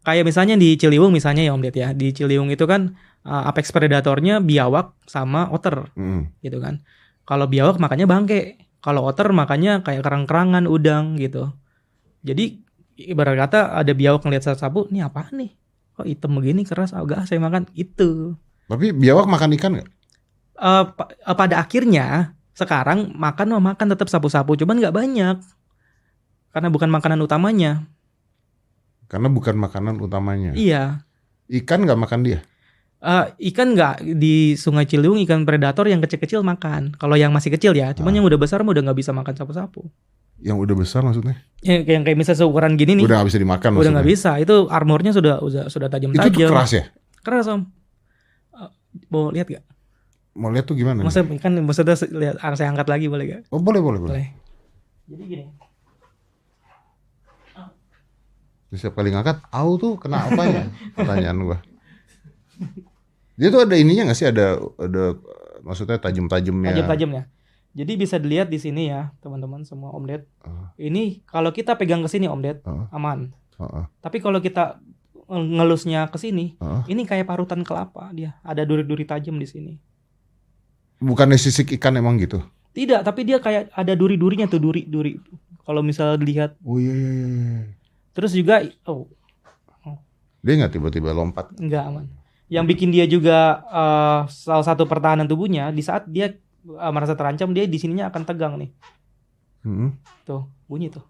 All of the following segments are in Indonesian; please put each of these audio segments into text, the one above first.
Kayak misalnya di Ciliwung misalnya ya Om Ded ya. Di Ciliwung itu kan apex predatornya biawak sama otter gitu kan. Kalau biawak makannya bangke. Kalau otter makannya kayak kerang-kerangan, udang gitu. Jadi ibarat kata ada biawak ngeliat sapu-sapu, ini apa nih? Kok hitam begini keras, agak saya makan itu. Tapi biawak makan ikan nggak? Pada akhirnya sekarang makan tetap sapu-sapu, cuman nggak banyak karena bukan makanan utamanya. Karena bukan makanan utamanya. Iya. Ikan nggak makan dia? Ikan nggak di Sungai Ciliwung, ikan predator yang kecil-kecil makan. Kalau yang masih kecil ya, cuman yang udah besar mah udah nggak bisa makan sapu-sapu. Yang udah besar maksudnya? Yang kayak misalnya seukuran gini nih. Udah nggak bisa dimakan maksudnya. Udah nggak bisa. Itu armornya sudah tajam-tajam. Itu keras ya? Keras Om. Mau lihat gak? Mau lihat tuh gimana? Maksudnya lihat, saya angkat lagi boleh gak? Oh boleh. Jadi gini. Setiap kali ngangkat, tuh kena apa ya? Pertanyaan gua. Dia tuh ada ininya nggak sih? Ada maksudnya tajam-tajamnya. Tajam-tajamnya. Jadi bisa dilihat di sini ya, teman-teman semua Om Ded. Ini kalau kita pegang ke sini Om Ded, aman. Tapi kalau kita ngelusnya ke sini, ini kayak parutan kelapa dia. Ada duri-duri tajam di sini. Bukannya sisik ikan emang gitu? Tidak, tapi dia kayak ada duri-durinya tuh, duri-duri. Kalau misalnya dilihat. Oh iya. Terus juga, dia nggak tiba-tiba lompat? Nggak, aman. Yang bikin dia juga salah satu pertahanan tubuhnya, di saat dia merasa terancam, dia di sininya akan tegang nih. Tuh, bunyi tuh.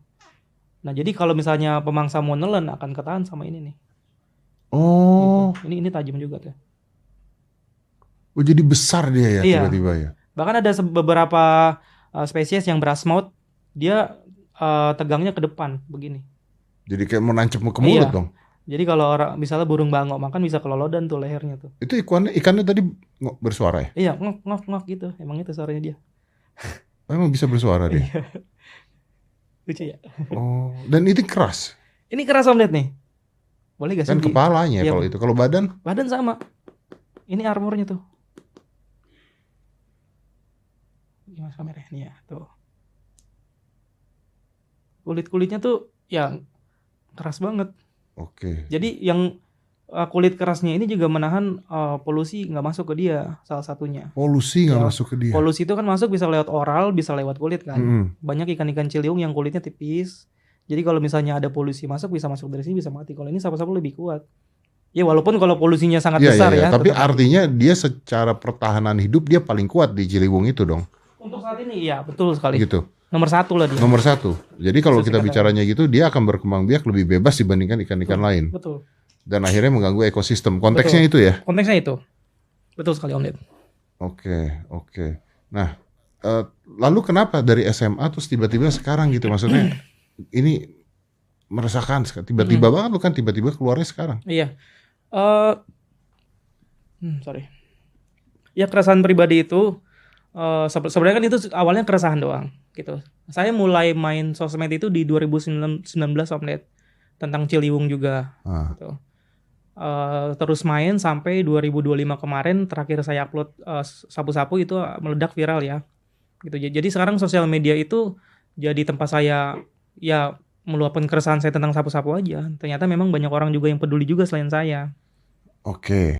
Nah, jadi kalau misalnya pemangsa mau nelen akan ketahan sama ini nih. Oh. Gitu. Ini tajam juga tuh. Oh, jadi besar dia ya tiba-tiba ya. Bahkan ada beberapa spesies yang brass mouth, dia tegangnya ke depan begini. Jadi kayak mau nancep ke mulut dong. Jadi kalau orang misalnya burung bangok makan bisa kelolodan tuh lehernya tuh. Itu ikannya tadi bersuara ya? Iya, ngok gitu. Emang itu suaranya dia. Emang bisa bersuara dia? Lucu ya? Oh, dan itu keras? Ini keras Om Ded nih. Boleh gak sih? Kan kepalanya kalau itu. Kalau badan? Badan sama. Ini armornya tuh. Gimana kameranya nih ya? Tuh. Kulit-kulitnya tuh ya keras banget. Oke. Jadi yang kulit kerasnya ini juga menahan polusi nggak masuk ke dia, salah satunya. Polusi nggak masuk ke dia? Polusi itu kan masuk bisa lewat oral, bisa lewat kulit kan. Banyak ikan-ikan ciliwung yang kulitnya tipis. Jadi kalau misalnya ada polusi masuk, bisa masuk dari sini, bisa mati. Kalau ini sapu-sapu lebih kuat. Ya walaupun kalau polusinya sangat besar ya. Tapi artinya dia secara pertahanan hidup dia paling kuat di Ciliwung itu dong? Untuk saat ini ya betul sekali. Gitu. Nomor 1 lah dia. Nomor 1. Jadi kalau kita bicaranya gitu, dia akan berkembang biak lebih bebas dibandingkan ikan-ikan lain. Betul. Dan akhirnya mengganggu ekosistem. Konteksnya itu ya? Konteksnya itu. Betul sekali Om Ded. Oke. Nah, lalu kenapa dari SMA terus tiba-tiba sekarang gitu? Maksudnya ini meresahkan. Tiba-tiba banget lu kan tiba-tiba keluarnya sekarang. Iya. Sorry. Ya keresahan pribadi itu sebenarnya kan itu awalnya keresahan doang gitu. Saya mulai main sosmed itu di 2019 Om Ded, tentang Ciliwung juga gitu. Terus main sampai 2025 kemarin terakhir saya upload sapu-sapu itu meledak viral ya gitu. Jadi sekarang sosial media itu jadi tempat saya ya meluapkan keresahan saya tentang sapu-sapu aja. Ternyata memang banyak orang juga yang peduli juga selain saya. Oke.